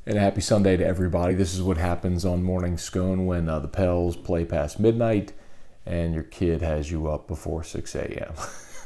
And a happy Sunday to everybody. This is what happens on Morning Scone when the Pels play past midnight and your kid has you up before 6 a.m.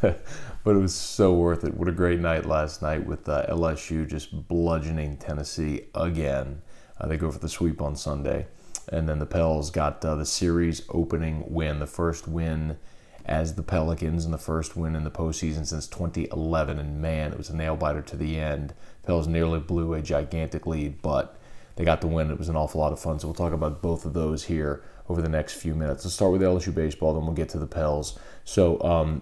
But it was so worth it. What a great night last night with LSU just bludgeoning Tennessee again. They go for the sweep on Sunday. And then the Pels got the series opening win, the first win as the Pelicans and the first win in the postseason since 2011. And man, it was a nail-biter to the end. Pels nearly blew a gigantic lead, but they got the win. It was an awful lot of fun. So we'll talk about both of those here over the next few minutes. Let's start with LSU baseball, then we'll get to the Pels. So,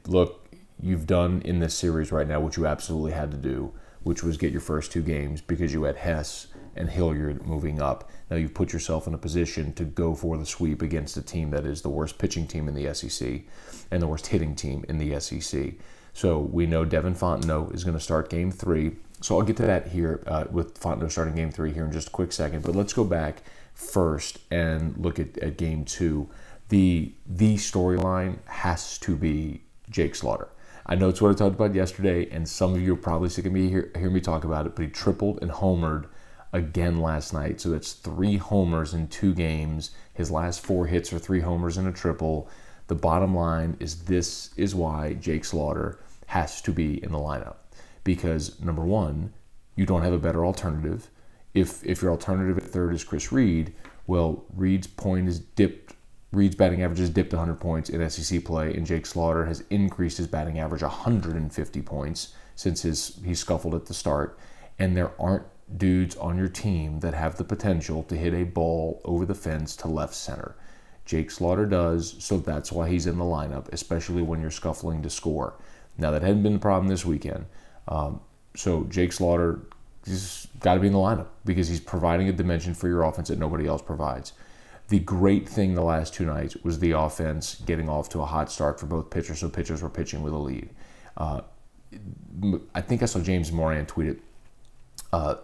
look, you've done in this series right now what you absolutely had to do, which was get your first two games because you had Hess and Hilliard moving up. Now you've put yourself in a position to go for the sweep against a team that is the worst pitching team in the SEC and the worst hitting team in the SEC. So we know Devin Fontenot is going to start Game 3. So I'll get to that here with Fontenot starting Game 3 here in just a quick second. But let's go back first and look at Game 2. The storyline has to be Jake Slaughter. I know it's what I talked about yesterday, and some of you are probably sick of me hear me talk about it, but he tripled and homered again last night. So that's 3 homers in 2 games. His last 4 hits are 3 homers and a triple. The bottom line is this is why Jake Slaughter has to be in the lineup. Because, number one, you don't have a better alternative. If your alternative at third is Chris Reed, well, Reed's batting average has dipped 100 points in SEC play, and Jake Slaughter has increased his batting average 150 points since he scuffled at the start. And there aren't dudes on your team that have the potential to hit a ball over the fence to left center. Jake Slaughter does, so that's why he's in the lineup, especially when you're scuffling to score. Now, that hadn't been the problem this weekend. So Jake Slaughter has got to be in the lineup because he's providing a dimension for your offense that nobody else provides. The great thing the last 2 nights was the offense getting off to a hot start for both pitchers, so pitchers were pitching with a lead. I think I saw James Moran tweet it.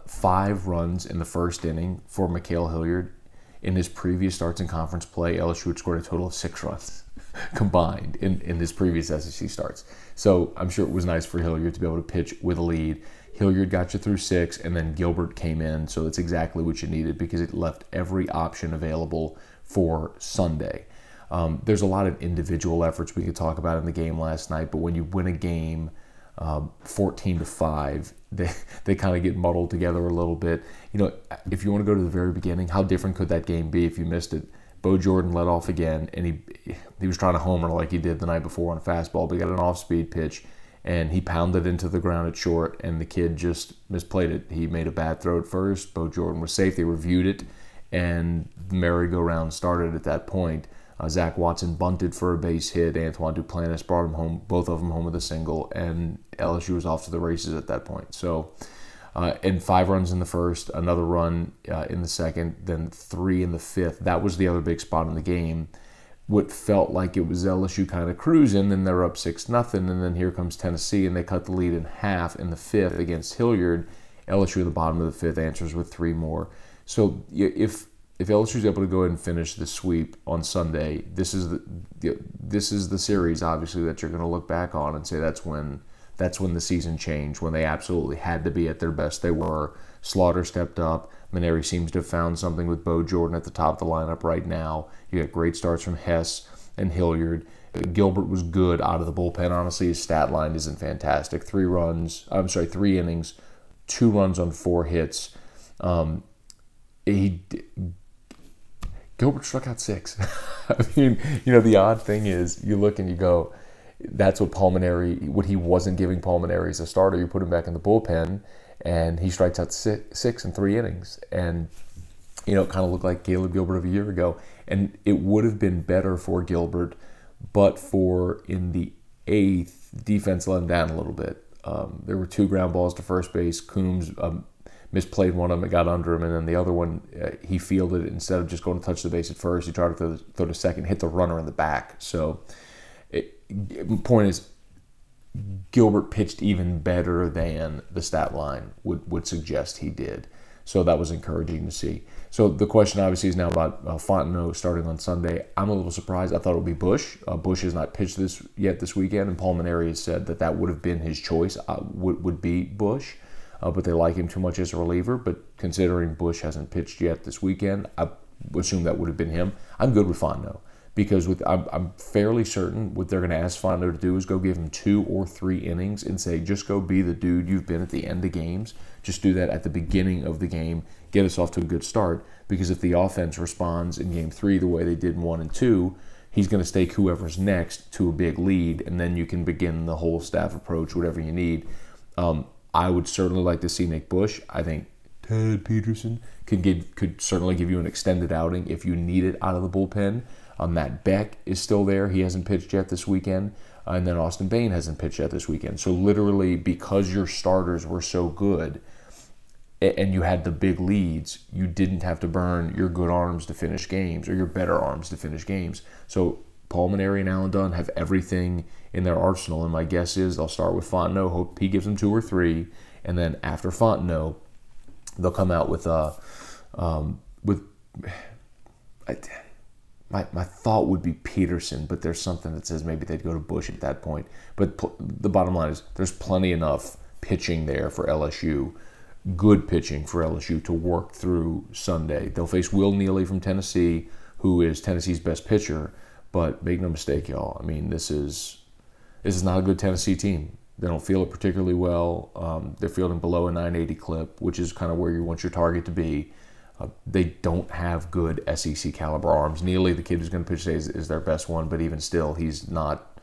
5 runs in the first inning for Mikhail Hilliard. In his previous starts in conference play, LSU had scored a total of 6 runs combined in his previous SEC starts. So I'm sure it was nice for Hilliard to be able to pitch with a lead. Hilliard got you through 6, and then Gilbert came in, so that's exactly what you needed because it left every option available for Sunday. There's a lot of individual efforts we could talk about in the game last night, but when you win a game 14-5, they kind of get muddled together a little bit. You know, if you want to go to the very beginning, how different could that game be if you missed it? Bo Jordan led off again, and he was trying to homer like he did the night before on a fastball, but he got an off-speed pitch, and he pounded into the ground at short, and the kid just misplayed it. He made a bad throw at first. Bo Jordan was safe. They reviewed it, and the merry-go-round started at that point. Zach Watson bunted for a base hit. Antoine Duplantis brought him home, both of them home with a single, and LSU was off to the races at that point. So, and 5 runs in the first, another run in the second, then 3 in the fifth. That was the other big spot in the game. What felt like it was LSU kind of cruising, and they're up 6-0, and then here comes Tennessee, and they cut the lead in half in the fifth against Hilliard. LSU at the bottom of the fifth answers with 3 more. So if LSU is able to go ahead and finish the sweep on Sunday, this is the series obviously that you're going to look back on and say that's when the season changed, when they absolutely had to be at their best. They were. Slaughter stepped up. Maneri seems to have found something with Bo Jordan at the top of the lineup right now. You got great starts from Hess and Hilliard. Gilbert was good out of the bullpen. Honestly, his stat line isn't fantastic. 3 innings, 2 runs on 4 hits. Gilbert struck out 6. I mean, you know, the odd thing is you look and you go, that's what he wasn't giving Palmineri as a starter. You put him back in the bullpen, and he strikes out 6 in 3 innings. And, you know, it kind of looked like Caleb Gilbert of a year ago. And it would have been better for Gilbert, but for in the 8th, defense let him down a little bit. There were 2 ground balls to first base. Coombs misplayed one of them, it got under him, and then the other one, he fielded it. Instead of just going to touch the base at first, he tried to throw to second, hit the runner in the back. So, point is, Gilbert pitched even better than the stat line would suggest he did. So that was encouraging to see. So the question obviously is now about Fontenot starting on Sunday. I'm a little surprised. I thought it would be Bush. Bush has not pitched this weekend, and Paul Maneri has said that would have been his choice, would be Bush. but they like him too much as a reliever. But considering Bush hasn't pitched yet this weekend, I assume that would have been him. I'm good with Fontenot because I'm fairly certain what they're going to ask Fontenot to do is go give him 2 or 3 innings and say, just go be the dude you've been at the end of games. Just do that at the beginning of the game. Get us off to a good start, because if the offense responds in Game 3 the way they did in 1 and 2, he's going to stake whoever's next to a big lead, and then you can begin the whole staff approach, whatever you need. I would certainly like to see Nick Bush. I think Ted Peterson could certainly give you an extended outing if you need it out of the bullpen. Matt Beck is still there. He hasn't pitched yet this weekend. And then Austin Bain hasn't pitched yet this weekend. So literally, because your starters were so good and you had the big leads, you didn't have to burn your good arms to finish games or your better arms to finish games. So Paul Maneri and Alan Dunn have everything in their arsenal, and my guess is they'll start with Fontenot, hope he gives them 2 or 3, and then after Fontenot, they'll come out with my thought would be Peterson, but there's something that says maybe they'd go to Bush at that point. But the bottom line is there's plenty enough pitching there for LSU, good pitching for LSU to work through Sunday. They'll face Will Neely from Tennessee, who is Tennessee's best pitcher, but make no mistake, y'all. I mean, this is not a good Tennessee team. They don't feel it particularly well. They're fielding below a 980 clip, which is kind of where you want your target to be. They don't have good SEC caliber arms. Neely, the kid who's going to pitch today, is their best one, but even still, he's not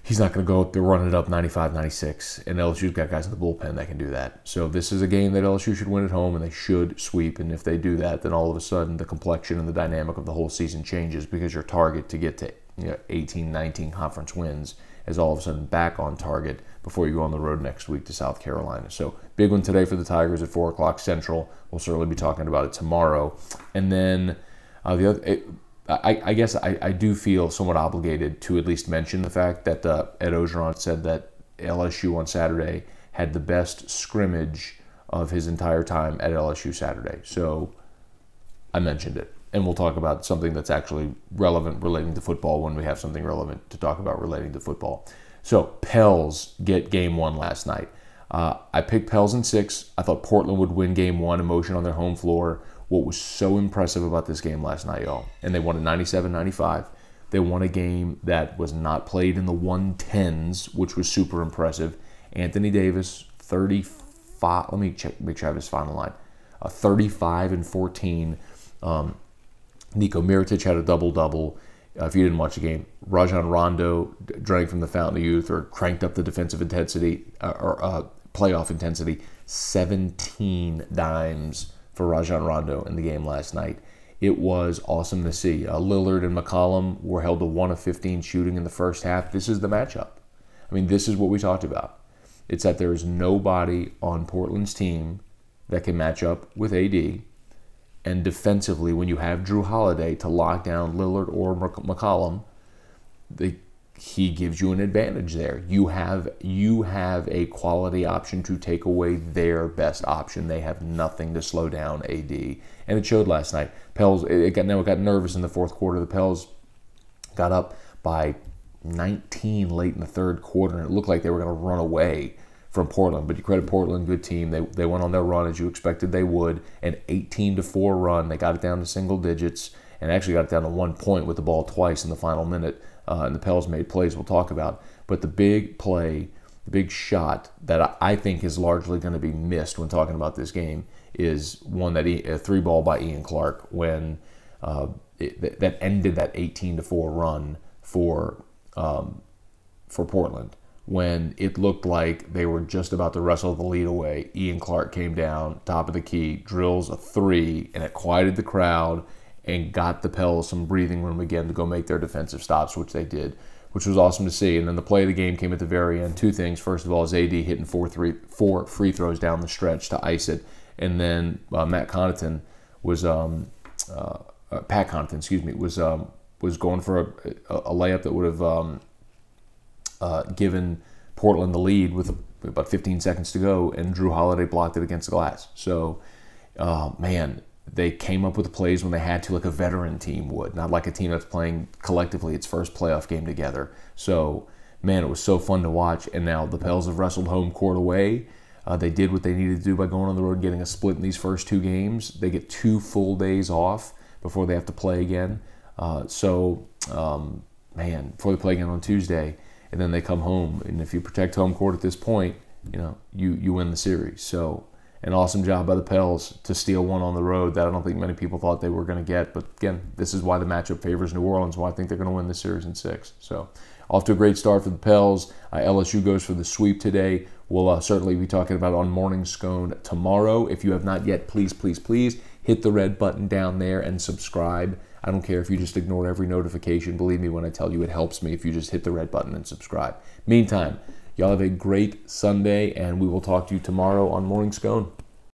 going to go up there running it up 95, 96. And LSU's got guys in the bullpen that can do that. So this is a game that LSU should win at home, and they should sweep. And if they do that, then all of a sudden the complexion and the dynamic of the whole season changes, because your target to get to 18, 19 conference wins is all of a sudden back on target before you go on the road next week to South Carolina. So big one today for the Tigers at 4 o'clock Central. We'll certainly be talking about it tomorrow. And then I guess I do feel somewhat obligated to at least mention the fact that Ed Ogeron said that LSU on Saturday had the best scrimmage of his entire time at LSU Saturday. So I mentioned it. And we'll talk about something that's actually relevant relating to football when we have something relevant to talk about relating to football. So Pels get Game 1 last night. I picked Pels in 6. I thought Portland would win Game 1, emotion on their home floor. What was so impressive about this game last night, y'all, and they won it 97-95. They won a game that was not played in the 110s, which was super impressive. Anthony Davis, 35. Let me make sure I have his final line. 35 and 14. Nico Mirotic had a double-double. If you didn't watch the game, Rajon Rondo drank from the fountain of youth, or cranked up the defensive intensity, or playoff intensity. 17 dimes for Rajon Rondo in the game last night. It was awesome to see. Lillard and McCollum were held to 1 of 15 shooting in the first half. This is the matchup. I mean, this is what we talked about. It's that there is nobody on Portland's team that can match up with AD. And defensively, when you have Drew Holiday to lock down Lillard or McCollum, he gives you an advantage there. You have a quality option to take away their best option. They have nothing to slow down AD, and it showed last night. Pels it got nervous in the fourth quarter. The Pels got up by 19 late in the third quarter, and it looked like they were going to run away from Portland. But you credit Portland, good team. They went on their run as you expected they would, an 18-4 run. They got it down to single digits, and actually got it down to 1 point with the ball twice in the final minute. And the Pels made plays we'll talk about. But the big play, the big shot that I think is largely going to be missed when talking about this game is one that a 3-ball by Ian Clark when that ended that 18-4 run for Portland. When it looked like they were just about to wrestle the lead away, Ian Clark came down, top of the key, drills a 3, and it quieted the crowd and got the Pels some breathing room again to go make their defensive stops, which they did, which was awesome to see. And then the play of the game came at the very end. 2 things. First of all, is AD hitting 4 free throws down the stretch to ice it. And then Pat Connaughton was going for a layup that would have given Portland the lead with about 15 seconds to go, and Drew Holiday blocked it against the glass. So, man, they came up with the plays when they had to, like a veteran team would, not like a team that's playing collectively its first playoff game together. So, man, it was so fun to watch. And now the Pels have wrestled home court away. They did what they needed to do by going on the road and getting a split in these first 2 games. They get 2 full days off before they have to play again. Before they play again on Tuesday, and then they come home. And if you protect home court at this point, you win the series. So an awesome job by the Pels to steal one on the road that I don't think many people thought they were going to get. But again, this is why the matchup favors New Orleans, why I think they're going to win this series in 6. So off to a great start for the Pels. LSU goes for the sweep today. We'll certainly be talking about it on Morning Scone tomorrow. If you have not yet, please, please, please hit the red button down there and subscribe. I don't care if you just ignore every notification. Believe me when I tell you it helps me if you just hit the red button and subscribe. Meantime, y'all have a great Sunday, and we will talk to you tomorrow on Morning Scone.